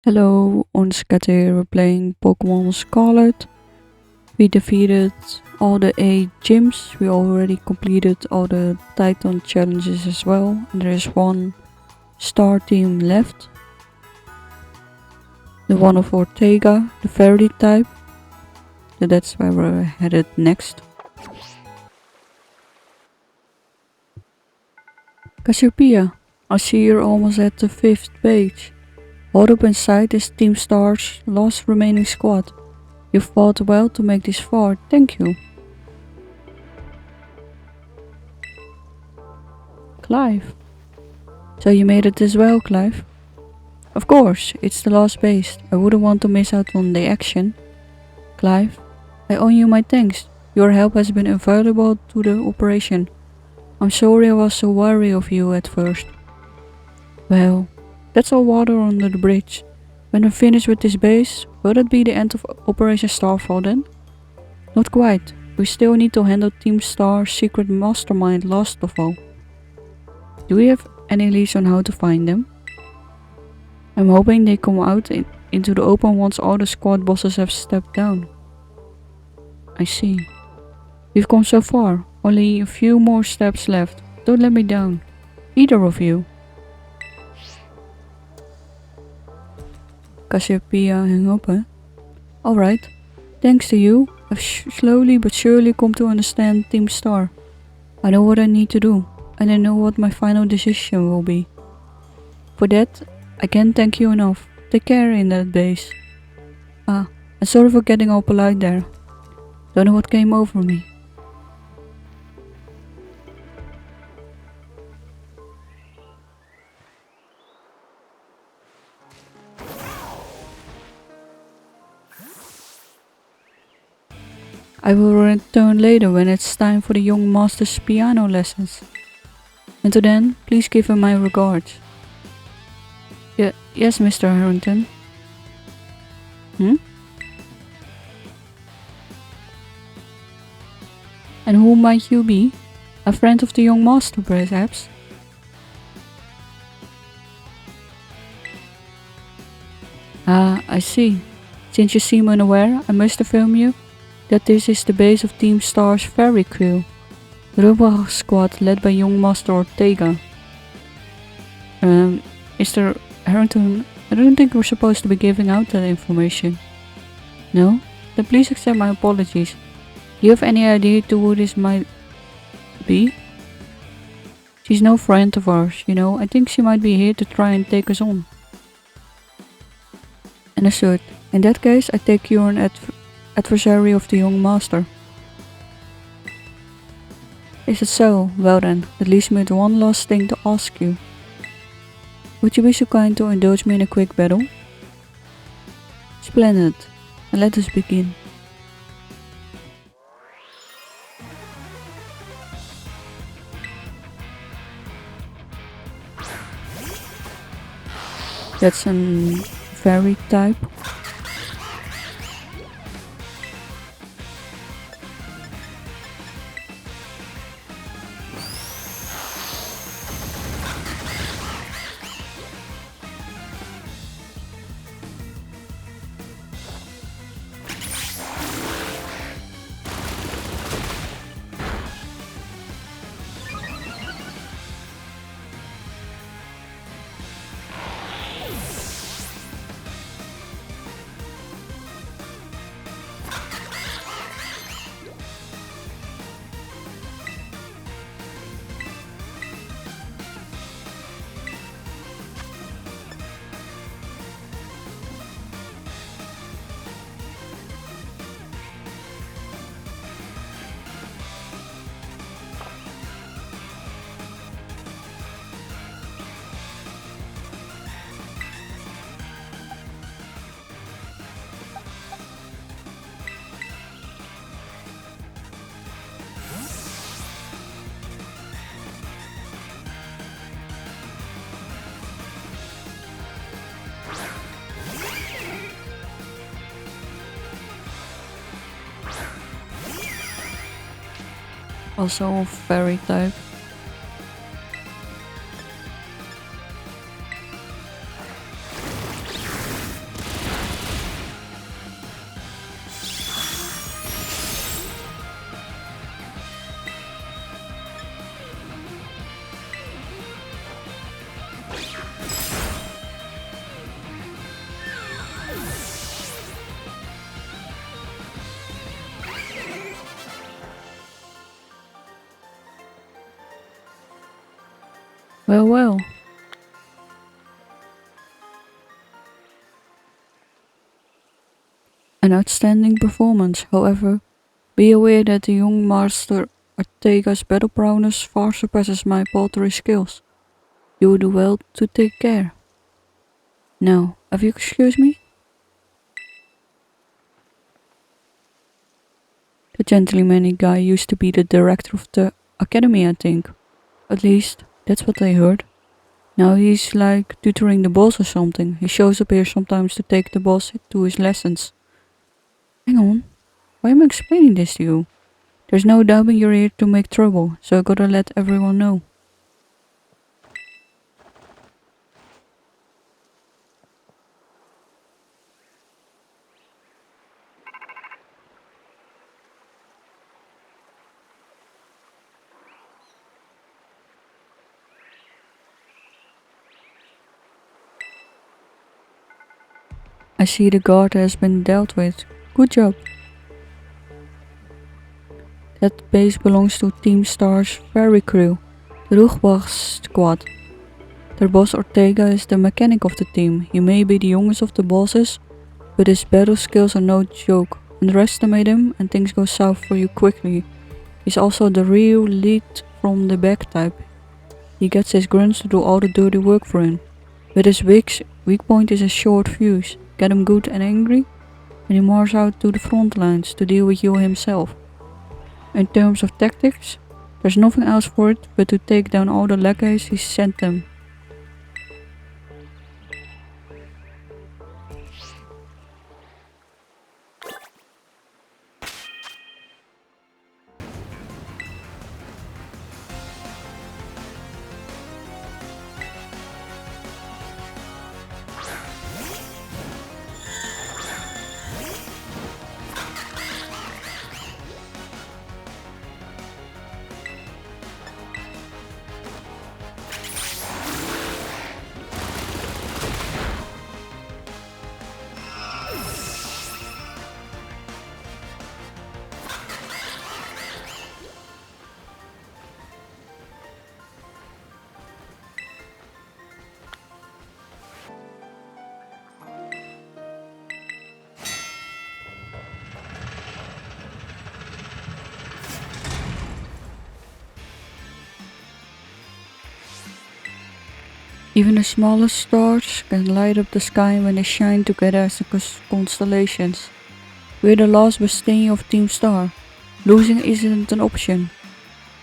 Hello, Ortega here, we're playing Pokemon Scarlet. We defeated all the 8 gyms, we already completed all the Titan challenges as well, and there is one star team left. The one of Ortega, the fairy type. So that's where we're headed next. Cassiopeia, I see you're almost at the 5th page. Hold up inside is Team Star's last remaining squad. You fought well to make this far, thank you. Clive. So you made it as well, Clive? Of course, it's the last base. I wouldn't want to miss out on the action. Clive, I owe you my thanks. Your help has been invaluable to the operation. I'm sorry I was so wary of you at first. Well, that's all water under the bridge. When we're finished with this base, will it be the end of Operation Starfall then? Not quite. We still need to handle Team Star's secret mastermind last of all. Do we have any leads on how to find them? I'm hoping they come out into the open once all the squad bosses have stepped down. I see. We've come so far. Only a few more steps left. Don't let me down. Either of you. Cassiopeia hung up, eh? Alright. Thanks to you, I've slowly but surely come to understand Team Star. I know what I need to do, and I know what my final decision will be. For that, I can't thank you enough. Take care in that base. And sorry for getting all polite there. Don't know what came over me. I will return later when it's time for the young master's piano lessons. Until then, please give him my regards. Yes, Mr. Harrington. And who might you be? A friend of the young master, perhaps? I see. Since you seem unaware, I must inform you that this is the base of Team Star's ferry crew, the Ruchbah squad led by young Master Ortega. Mr. Harrington, I don't think we're supposed to be giving out that information. No? Then please accept my apologies. Do you have any idea to who this might be? She's no friend of ours, you know. I think she might be here to try and take us on. Understood. In that case, I take you an adversary of the young master. Is it so? Well then, that leaves me with one last thing to ask you. Would you be so kind to indulge me in a quick battle? Splendid. And let us begin. That's a fairy type. Also fairy type. Well, well. An outstanding performance, however. Be aware that the young Master Ortega's battle prowess far surpasses my paltry skills. You will do well to take care. Now, have you excused me? The gentlemanly guy used to be the director of the academy, I think. At least, that's what I heard. Now he's like tutoring the boss or something. He shows up here sometimes to take the boss to his lessons. Hang on, why am I explaining this to you? There's no doubting you're here to make trouble, so I gotta let everyone know. I see the guard has been dealt with. Good job. That base belongs to Team Star's ferry crew, the Ruchbah squad. Their boss Ortega is the mechanic of the team. He may be the youngest of the bosses, but his battle skills are no joke. Underestimate him and things go south for you quickly. He's also the real lead from the back type. He gets his grunts to do all the dirty work for him. But his weak point is a short fuse. Get him good and angry, and he marches out to the front lines to deal with you himself. In terms of tactics, there's nothing else for it but to take down all the lackeys he sent them. Even the smallest stars can light up the sky when they shine together as the constellations. We're the last bastion of Team Star. Losing isn't an option.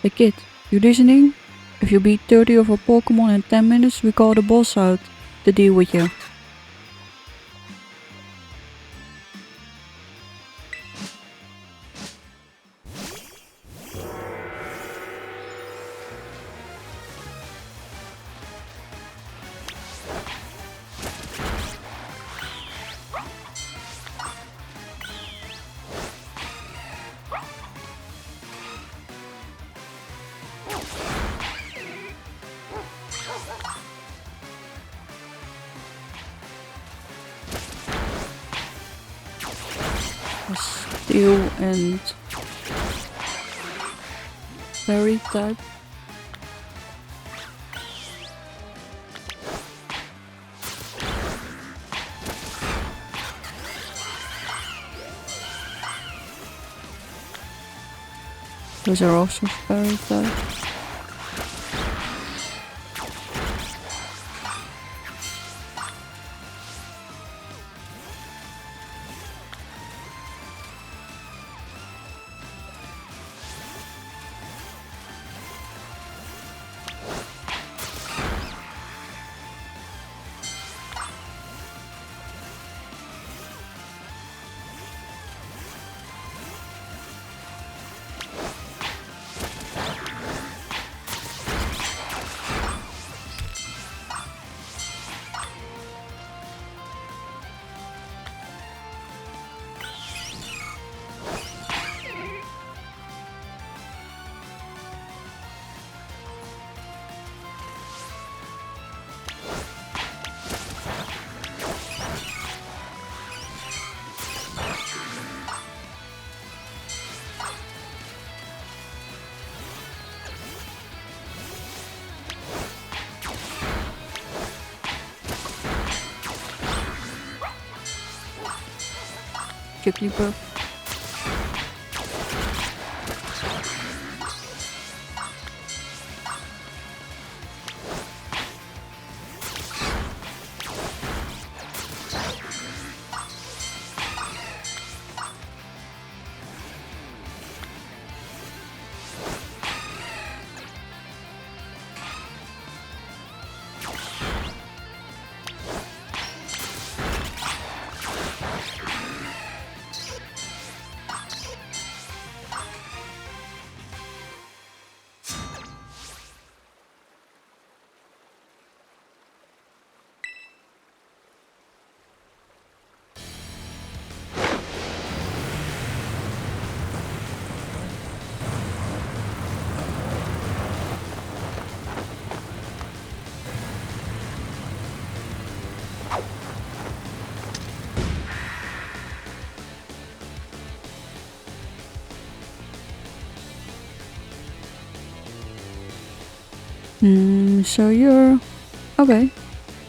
Hey kid, you listening? If you beat 30 of our Pokemon in 10 minutes, we call the boss out to deal with you. Steel and fairy type. Those are also fairy type. Jigglypuff. So you're... okay.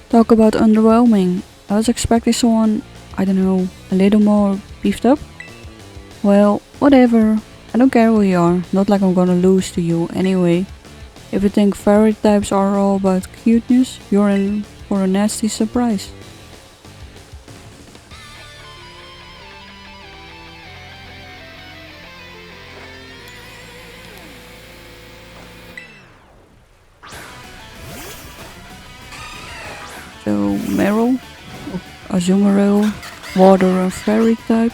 Talk about underwhelming. I was expecting someone, I don't know, a little more beefed up. Well, whatever. I don't care who you are. Not like I'm gonna lose to you anyway. If you think fairy types are all about cuteness, you're in for a nasty surprise. So Meryl, Azumarill, water and fairy type.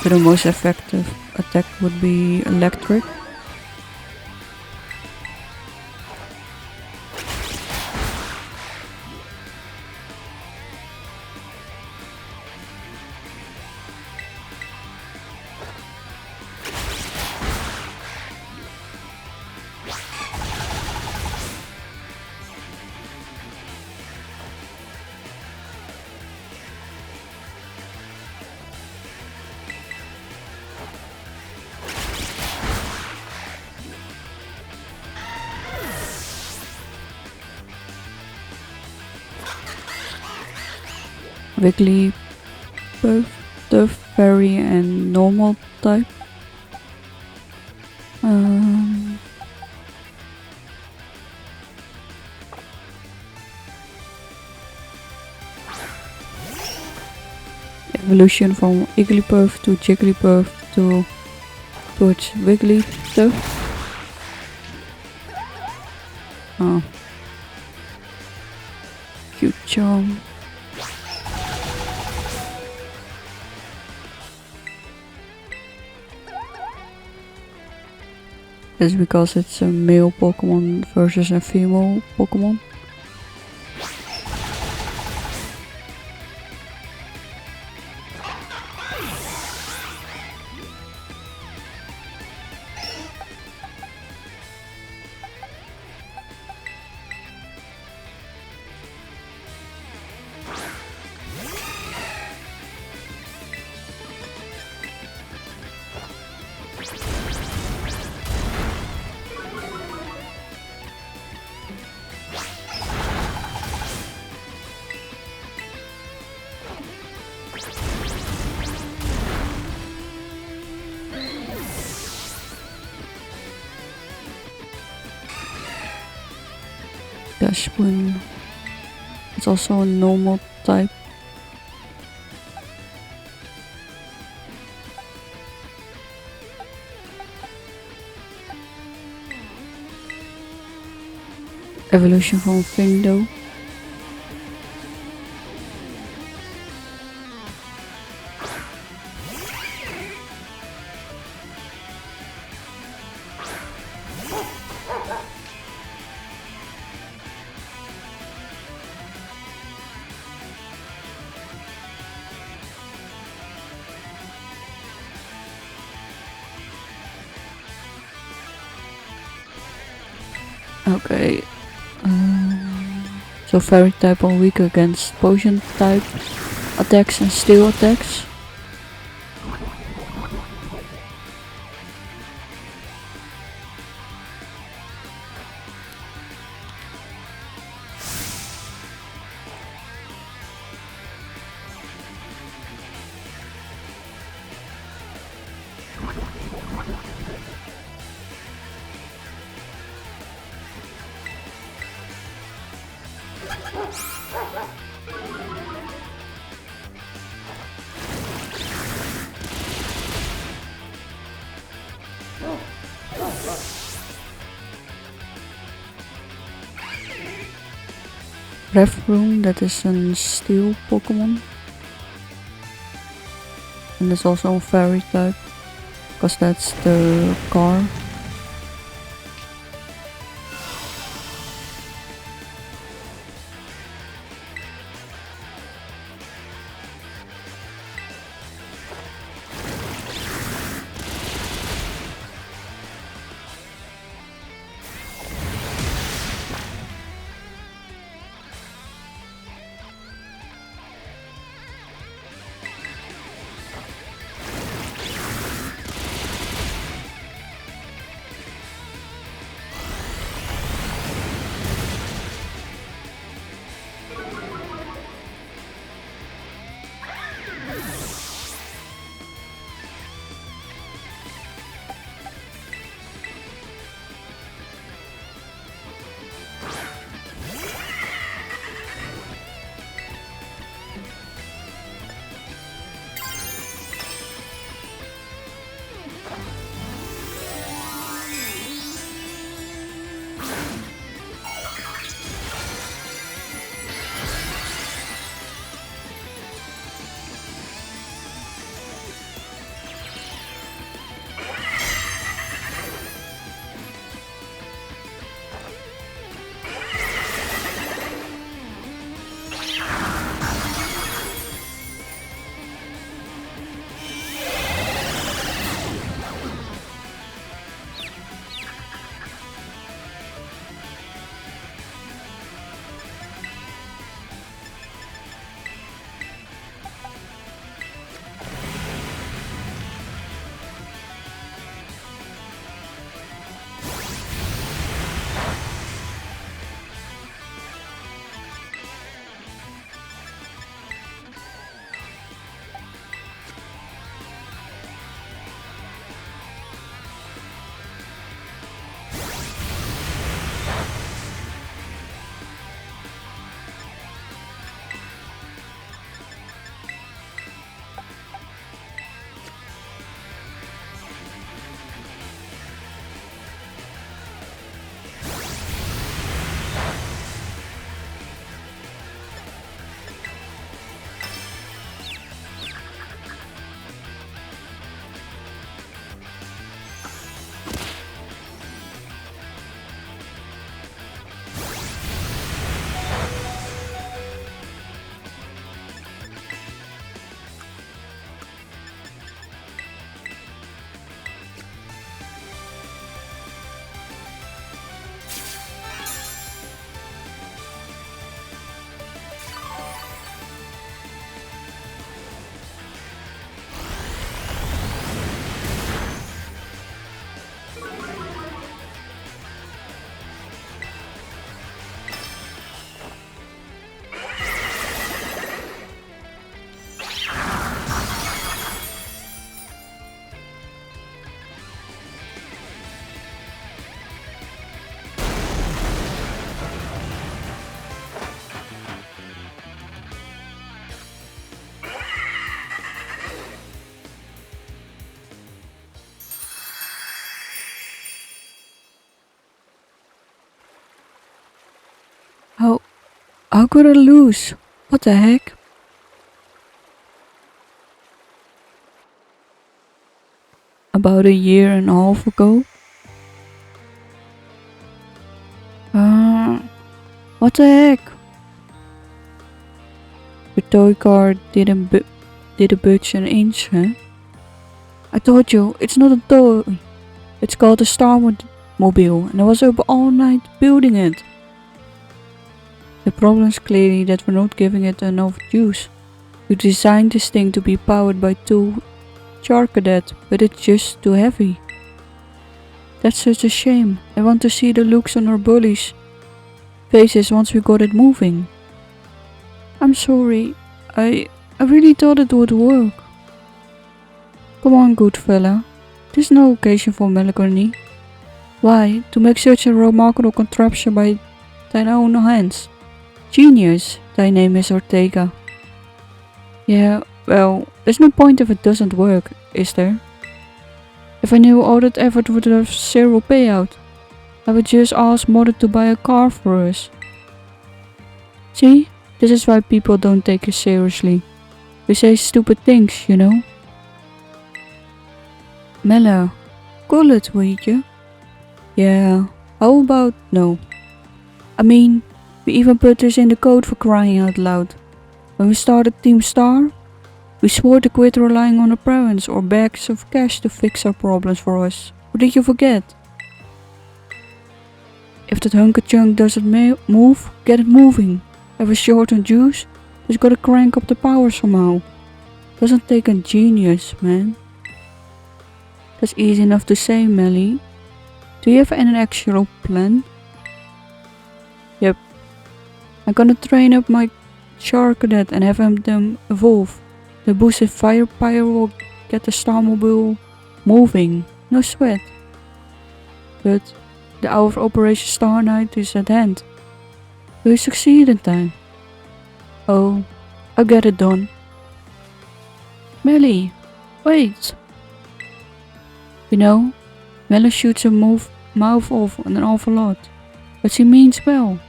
So the most effective attack would be electric. Wiggly, Puff, Tough, Fairy and normal type. Evolution from Igglypuff to Jigglypuff towards Wigglytuff. Oh. Cute charm. That's because it's a male Pokemon versus a female Pokemon. Dashboon. It's also a normal type. Evolution from Findo. Okay. So fairy type are weak against potion type attacks and steel attacks. Revroom, that is a steel Pokemon. And it's also a fairy type, because that's the car. How could I lose? What the heck? About a year and a half ago. What the heck? Your toy car didn't budge an inch, huh? I told you, it's not a toy. It's called a Star Mobile, and I was up all night building it. The problem is clearly that we're not giving it enough juice. You designed this thing to be powered by 2 Charcadet, but it's just too heavy. That's such a shame. I want to see the looks on our bullies' faces once we got it moving. I'm sorry. I really thought it would work. Come on, good fella. This is no occasion for melancholy. Why, to make such a remarkable contraption by thine own hands. Genius, thy name is Ortega. Yeah, well, there's no point if it doesn't work, is there? If I knew all that effort would have zero payout, I would just ask Mother to buy a car for us. See? This is why people don't take us seriously. We say stupid things, you know? Mella, cool it, will you? Yeah, how about no? I mean, we even put this in the code for crying out loud. When we started Team Star, we swore to quit relying on our parents or bags of cash to fix our problems for us. Or did you forget? If that hunker chunk doesn't move, get it moving. If we're short on juice, just gotta crank up the power somehow. Doesn't take a genius, man. That's easy enough to say, Melly. Do you have an actual plan? Yep. I'm gonna train up my Shark Cadet and have them evolve. The boosted firepower will get the Starmobile moving. No sweat. But the hour of Operation Star Night is at hand. Will you succeed in time? Oh, I'll get it done. Melly, wait. You know, Melly shoots her mouth off an awful lot, but she means well.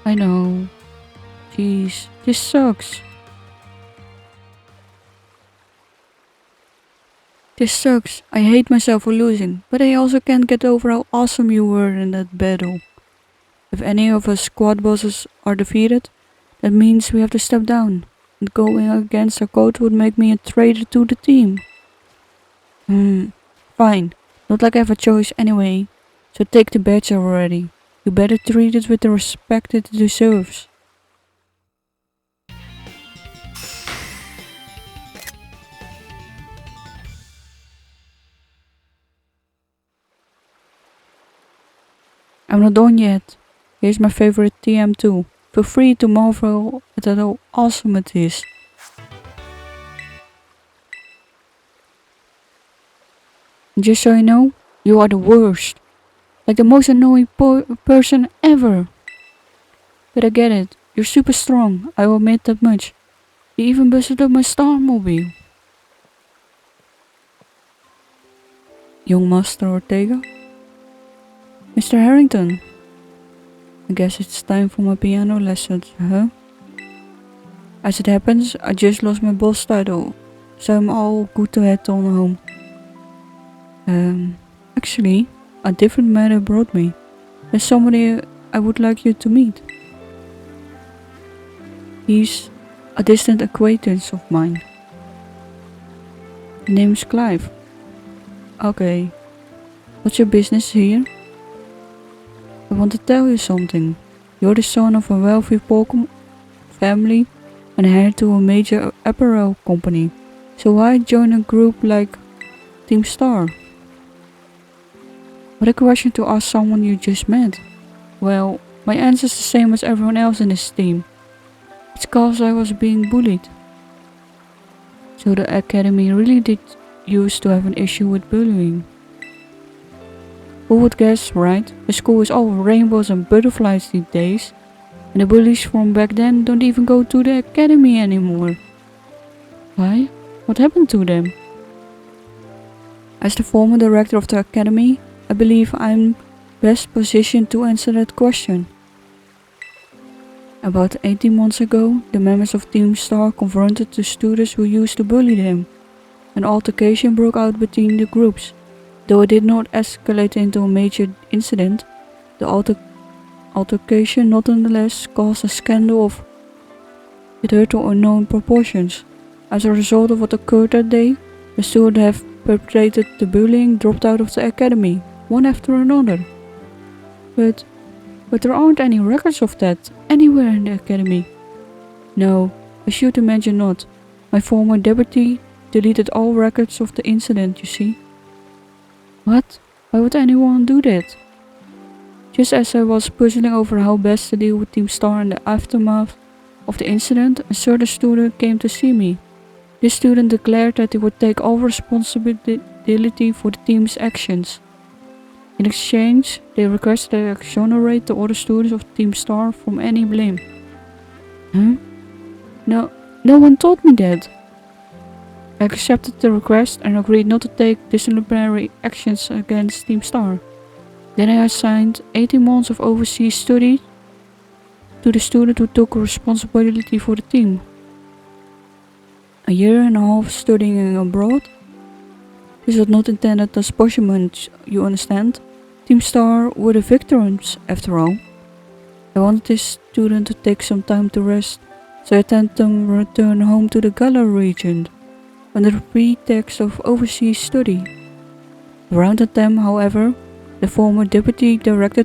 I know. Jeez, this sucks. This sucks. I hate myself for losing, but I also can't get over how awesome you were in that battle. If any of us squad bosses are defeated, that means we have to step down, and going against our code would make me a traitor to the team. Fine. Not like I have a choice anyway, so take the badge already. You better treat it with the respect it deserves. I'm not done yet. Here's my favorite TM2. Feel free to marvel at how awesome it is. And just so you know, you are the worst. Like the most annoying person ever. But I get it. You're super strong, I will admit that much. You even busted up my Starmobile. Young Master Ortega? Mr. Harrington? I guess it's time for my piano lessons, huh? As it happens, I just lost my boss title, so I'm all good to head on home. Actually, a different matter brought me. There's somebody I would like you to meet. He's a distant acquaintance of mine. His name's Clive. Okay. What's your business here? I want to tell you something. You're the son of a wealthy family and heir to a major apparel company. So why join a group like Team Star? What a question to ask someone you just met. Well, my answer's the same as everyone else in this team. It's cause I was being bullied. So the academy really did used to have an issue with bullying. Who would guess, right? The school is all rainbows and butterflies these days, and the bullies from back then don't even go to the academy anymore. Why? What happened to them? As the former director of the academy, I believe I'm best positioned to answer that question. About 18 months ago, the members of Team Star confronted the students who used to bully them. An altercation broke out between the groups. Though it did not escalate into a major incident, the altercation nonetheless caused a scandal of hitherto unknown proportions. As a result of what occurred that day, the students who have perpetrated the bullying dropped out of the academy, one after another. But there aren't any records of that anywhere in the academy. No, I should imagine not. My former deputy deleted all records of the incident, you see. What? Why would anyone do that? Just as I was puzzling over how best to deal with Team Star in the aftermath of the incident, a certain student came to see me. This student declared that he would take all responsibility for the team's actions. In exchange, they requested that I exonerate the other students of Team Star from any blame. Huh? No one told me that. I accepted the request and agreed not to take disciplinary actions against Team Star. Then I assigned 18 months of overseas study to the student who took responsibility for the team. A year and a half studying abroad. This was not intended as punishment, you understand. Team Star were the victims, after all. I wanted this student to take some time to rest, so I intended them return home to the Galar region, under the pretext of overseas study. Around that time, however, the former deputy director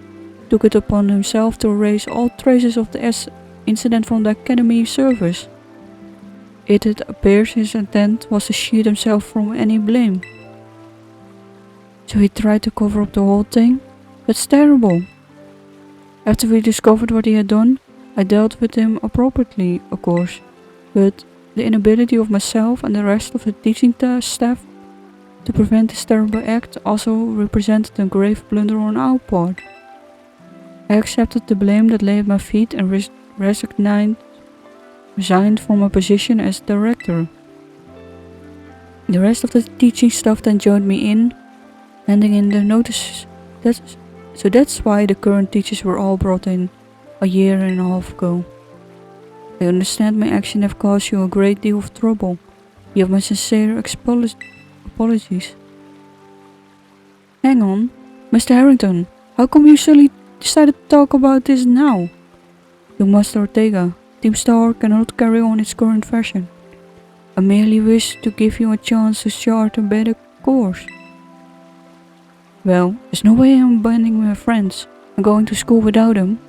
took it upon himself to erase all traces of the incident from the academy service. It appears his intent was to shield himself from any blame. So he tried to cover up the whole thing? That's terrible. After we discovered what he had done, I dealt with him appropriately, of course, but the inability of myself and the rest of the teaching staff to prevent this terrible act also represented a grave blunder on our part. I accepted the blame that lay at my feet and resigned from my position as director. The rest of the teaching staff then joined me in, handing in their notices. So that's why the current teachers were all brought in a year and a half ago. I understand my action have caused you a great deal of trouble. You have my sincere apologies. Hang on, Mr. Harrington, how come you suddenly decided to talk about this now? Young Master Ortega, Team Star cannot carry on its current fashion. I merely wish to give you a chance to chart a better course. Well, there's no way I'm abandoning my friends and going to school without them.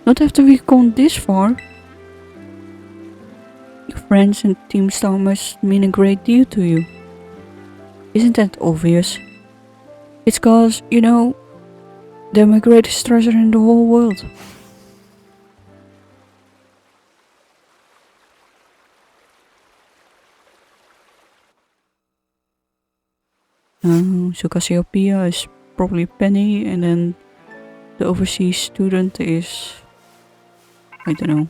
Not after we've gone this far. Your friends and Team Star must mean a great deal to you. Isn't that obvious? It's cause, you know, they're my greatest treasure in the whole world. So Cassiopeia is probably Penny, and then the overseas student is, I don't know.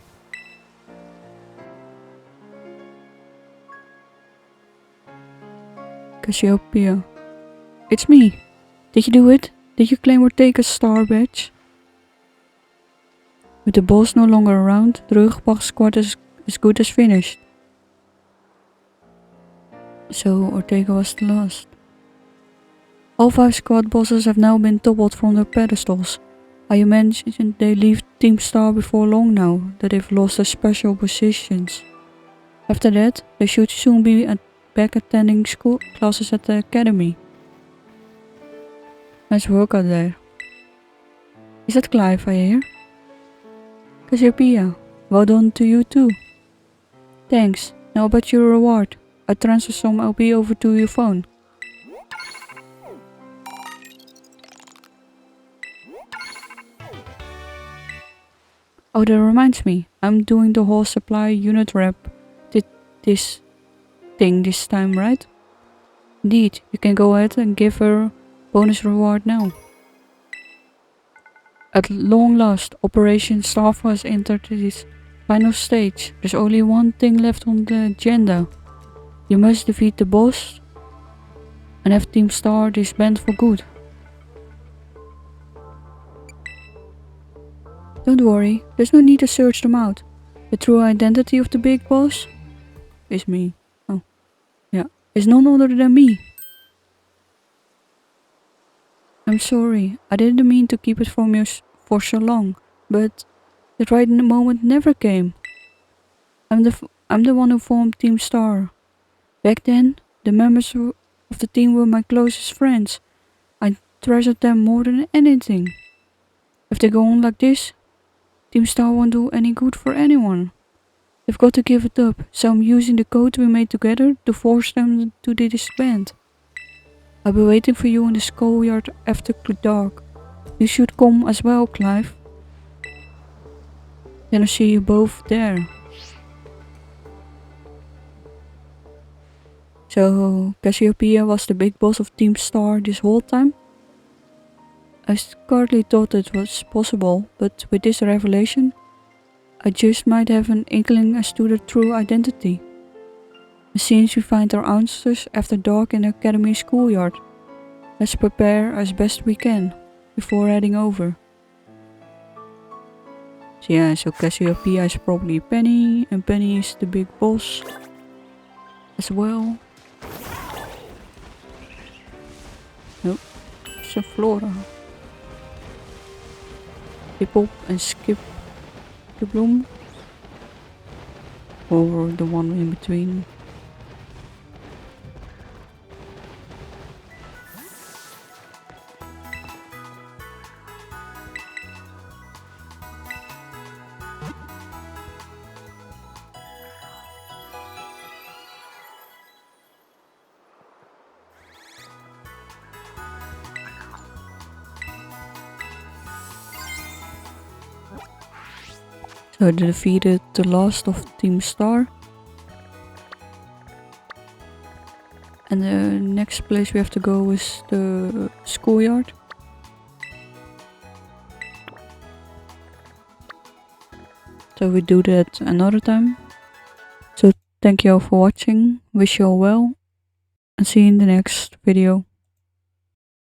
Cassiopeia. It's me. Did you do it? Did you claim Ortega's star badge? With the boss no longer around, the Ruchbah squad is as good as finished. So Ortega was the last. All 5 squad bosses have now been toppled from their pedestals. I imagine they leave Team Star before long now that they've lost their special positions. After that, they should soon be back attending school classes at the academy. Nice work out there. Is that Clive I hear? Cassiopeia, well done to you too. Thanks, now about your reward. I transfer some LP over to your phone. Oh, that reminds me, I'm doing the whole supply unit rep. Did this thing this time, right? Indeed, you can go ahead and give her bonus reward now. At long last, Operation Staff has entered its final stage. There's only one thing left on the agenda. You must defeat the boss and have Team Star disband for good. Don't worry, there's no need to search them out. The true identity of the big boss is me. Oh, yeah, is none other than me. I'm sorry, I didn't mean to keep it from you for so long, but the right moment never came. I'm the one who formed Team Star. Back then, the members of the team were my closest friends. I treasured them more than anything. If they go on like this, Team Star won't do any good for anyone. They've got to give it up, so I'm using the code we made together to force them to disband. I'll be waiting for you in the schoolyard after dark. You should come as well, Clive. Then I'll see you both there. So, Cassiopeia was the big boss of Team Star this whole time? I scarcely thought it was possible, but with this revelation, I just might have an inkling as to their true identity. It seems we find our answers after dark in the academy schoolyard. Let's prepare as best we can before heading over. So yeah, so Cassiopeia is probably Penny, and Penny is the big boss as well. Nope, it's a Flora. Hip-hop and Skip the Bloom. Or the one in between. So they defeated the last of Team Star. And the next place we have to go is the schoolyard. So we do that another time. So thank you all for watching, wish you all well, and see you in the next video.